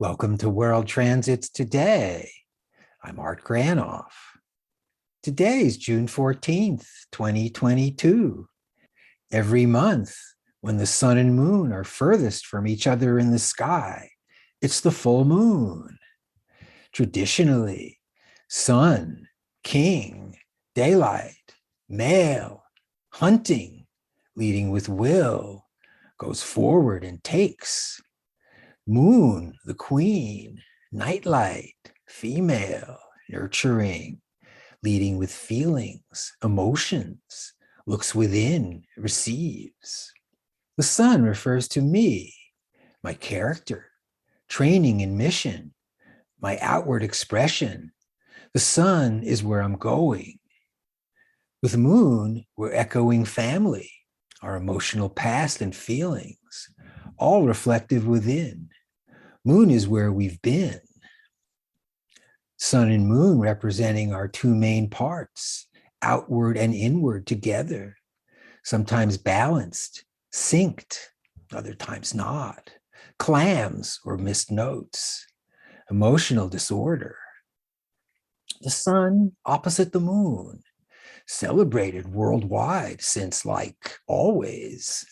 Welcome to World Transits Today. I'm Art Granoff. Today is June 14th, 2022. Every month, when the sun and moon are furthest from each other in the sky, it's the full moon. Traditionally, sun, king, daylight, male, hunting, leading with will, goes forward and takes. Moon, the queen, nightlight, female, nurturing, leading with feelings, emotions, looks within, receives. The sun refers to me, my character, training and mission, my outward expression. The sun is where I'm going. With moon, we're echoing family, our emotional past and feelings, all reflective within. Moon is where we've been. Sun and moon representing our two main parts, outward and inward together, sometimes balanced, synced, other times not, clams or missed notes, emotional disorder. The sun opposite the moon, celebrated worldwide since, like always,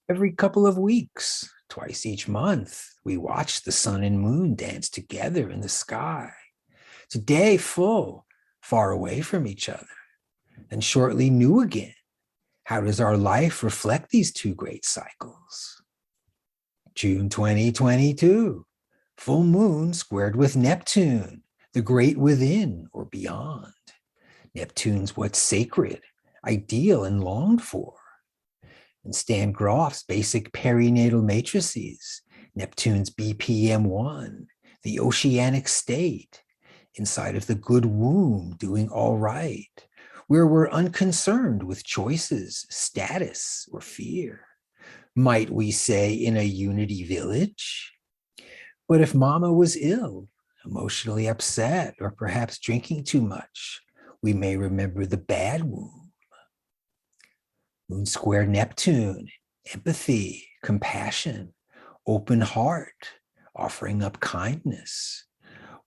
every couple of weeks, twice each month, we watch the sun and moon dance together in the sky. Today, full, far away from each other, and shortly new again. How does our life reflect these two great cycles? June 2022, full moon squared with Neptune, the great within or beyond. Neptune's what's sacred, ideal, and longed for. In Stan Groff's basic perinatal matrices, Neptune's BPM1, the oceanic state, inside of the good womb, doing all right, where we're unconcerned with choices, status, or fear. Might we say in a unity village? But if mama was ill, emotionally upset, or perhaps drinking too much, we may remember the bad womb. Moon square Neptune, empathy, compassion, open heart, offering up kindness,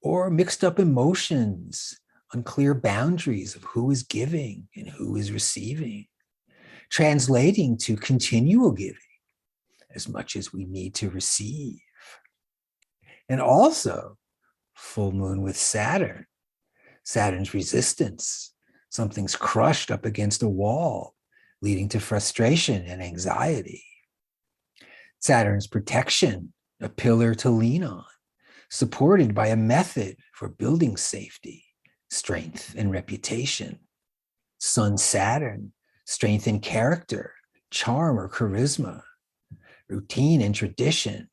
or mixed up emotions, unclear boundaries of who is giving and who is receiving, translating to continual giving as much as we need to receive. And also, full moon with Saturn, Saturn's resistance, something's crushed up against a wall, leading to frustration and anxiety. Saturn's protection, a pillar to lean on, supported by a method for building safety, strength, and reputation. Sun Saturn, strength and character, charm or charisma, routine and tradition,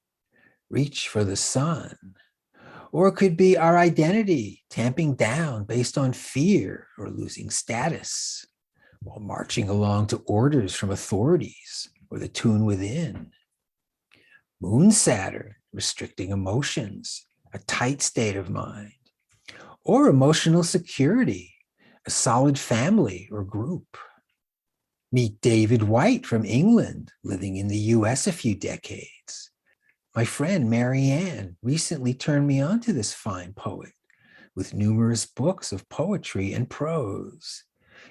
reach for the sun. Or it could be our identity tamping down based on fear or losing status, while marching along to orders from authorities or the tune within. Moon Saturn, restricting emotions, a tight state of mind, or emotional security, a solid family or group. Meet David White from England, living in the US a few decades. My friend Marianne recently turned me on to this fine poet with numerous books of poetry and prose.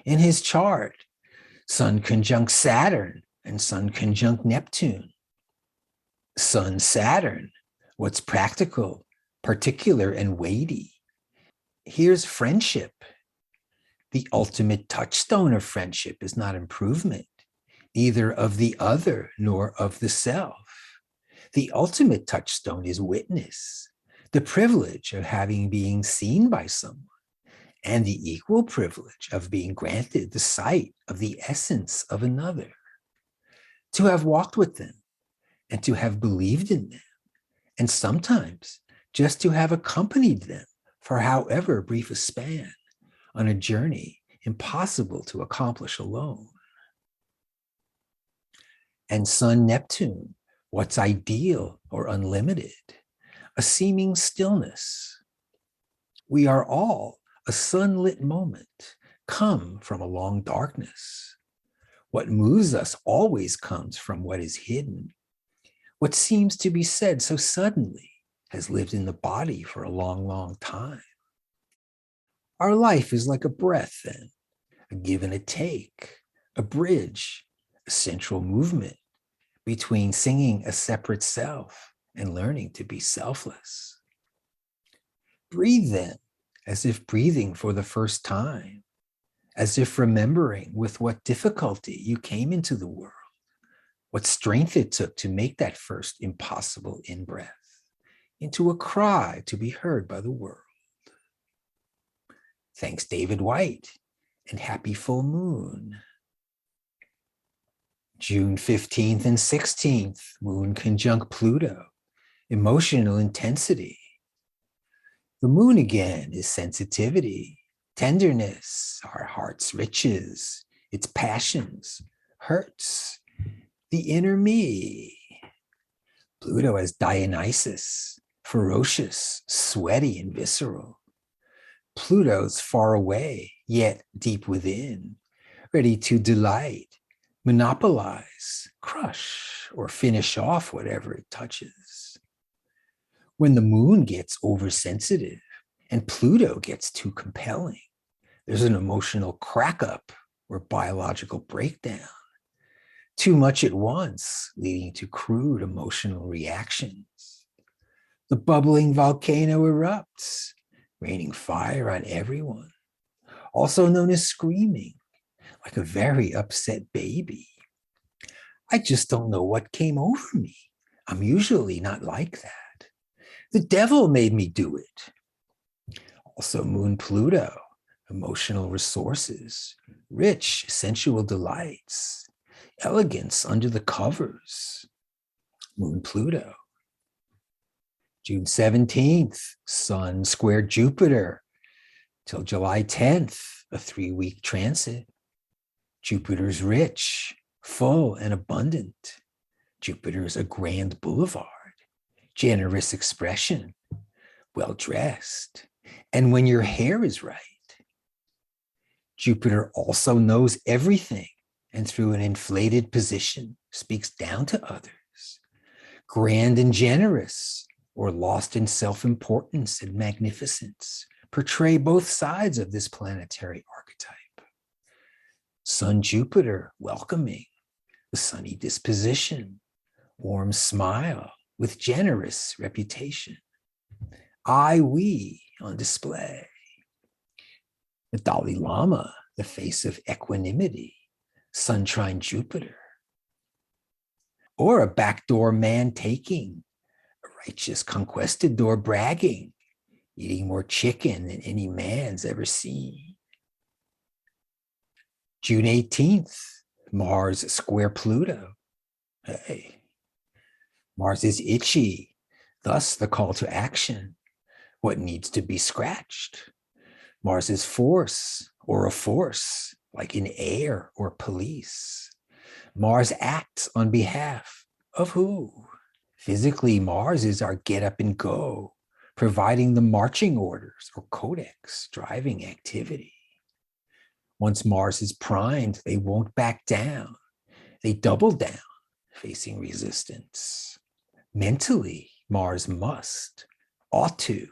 In his chart, Sun conjunct Saturn and Sun conjunct Neptune. Sun Saturn, what's practical, particular, and weighty. Here's friendship. The ultimate touchstone of friendship is not improvement, neither of the other nor of the self. The ultimate touchstone is witness, the privilege of being seen by someone, and the equal privilege of being granted the sight of the essence of another. To have walked with them, and to have believed in them, and sometimes just to have accompanied them for however brief a span on a journey impossible to accomplish alone. And Sun Neptune, what's ideal or unlimited, a seeming stillness. We are all a sunlit moment, come from a long darkness. What moves us always comes from what is hidden. What seems to be said so suddenly has lived in the body for a long, long time. Our life is like a breath, then, a give and a take, a bridge, a central movement between singing a separate self and learning to be selfless. Breathe then, as if breathing for the first time, as if remembering with what difficulty you came into the world, what strength it took to make that first impossible in-breath into a cry to be heard by the world. Thanks, David White, and happy full moon. June 15th and 16th, moon conjunct Pluto, emotional intensity. The moon again is sensitivity, tenderness, our heart's riches, its passions, hurts, the inner me. Pluto as Dionysus, ferocious, sweaty, and visceral. Pluto's far away, yet deep within, ready to delight, monopolize, crush, or finish off whatever it touches. When the moon gets oversensitive and Pluto gets too compelling, there's an emotional crack up or biological breakdown. Too much at once, leading to crude emotional reactions. The bubbling volcano erupts, raining fire on everyone, also known as screaming, like a very upset baby. I just don't know what came over me. I'm usually not like that. The devil made me do it. Also, Moon Pluto, emotional resources, rich sensual delights, elegance under the covers. Moon Pluto. June 17th, Sun squared Jupiter till July 10th, a 3-week transit. Jupiter's rich, full, and abundant. Jupiter's a grand boulevard, generous expression, well-dressed, and when your hair is right. Jupiter also knows everything and through an inflated position speaks down to others, grand and generous, or lost in self-importance and magnificence, portray both sides of this planetary archetype. Sun Jupiter, welcoming, the sunny disposition, warm smile with generous reputation. We on display. The Dalai Lama, the face of equanimity, sunshine Jupiter. Or a backdoor man taking, a righteous conquistador bragging, eating more chicken than any man's ever seen. June 18th, Mars square Pluto. Hey, Mars is itchy, thus the call to action. What needs to be scratched? Mars is force or a force, like in air or police. Mars acts on behalf of who? Physically, Mars is our get up and go, providing the marching orders or codex driving activity. Once Mars is primed, they won't back down. They double down, facing resistance. Mentally, Mars must, ought to,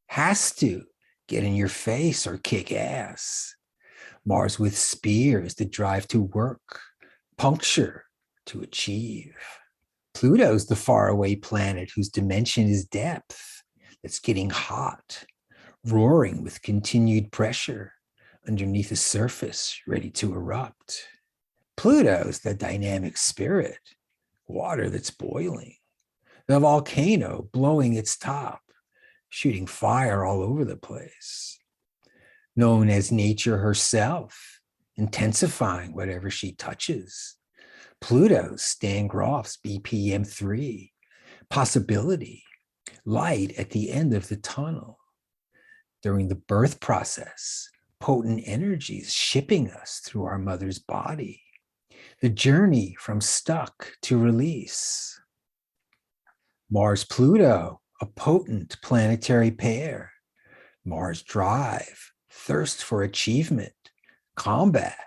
has to get in your face or kick ass. Mars with spear is the drive to work, puncture to achieve. Pluto's the faraway planet whose dimension is depth, that's getting hot, roaring with continued pressure underneath a surface ready to erupt. Pluto's the dynamic spirit, water that's boiling, the volcano blowing its top, shooting fire all over the place. Known as nature herself, intensifying whatever she touches. Pluto's Stan Groff's BPM3, possibility, light at the end of the tunnel. During the birth process, potent energies shipping us through our mother's body. The journey from stuck to release. Mars-Pluto, a potent planetary pair. Mars drive, thirst for achievement, combat.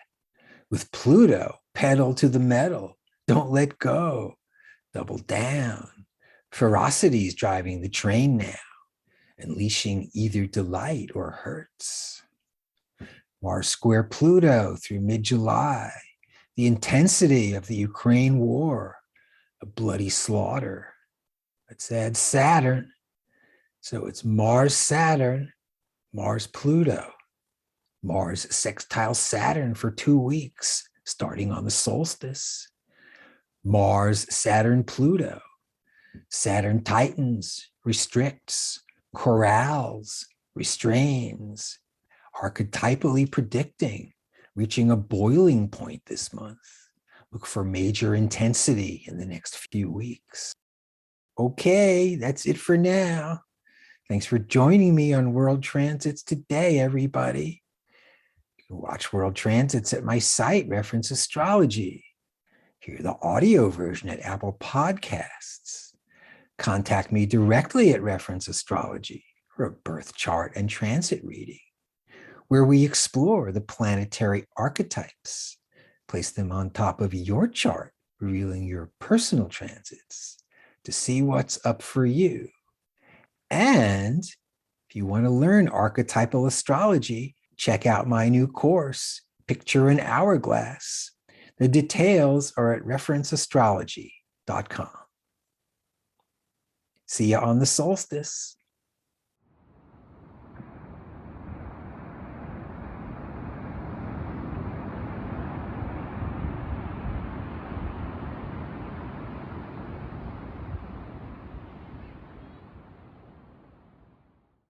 With Pluto, pedal to the metal, don't let go, double down, Ferocity is driving the train now, unleashing either delight or hurts. Mars square Pluto through mid-July, the intensity of the Ukraine war, a bloody slaughter. Let's add Saturn. So it's Mars, Saturn, Mars, Pluto. Mars sextile Saturn for 2 weeks, starting on the solstice. Mars, Saturn, Pluto. Saturn tightens, restricts, corrals, restrains, archetypally predicting, reaching a boiling point this month. Look for major intensity in the next few weeks. Okay, that's it for now. Thanks for joining me on World Transits today, everybody. You can watch World Transits at my site, Reference Astrology. Hear the audio version at Apple Podcasts. Contact me directly at Reference Astrology for a birth chart and transit reading, where we explore the planetary archetypes, place them on top of your chart, revealing your personal transits to see what's up for you. And if you want to learn archetypal astrology, check out my new course, Picture an Hourglass. The details are at referenceastrology.com. See you on the solstice.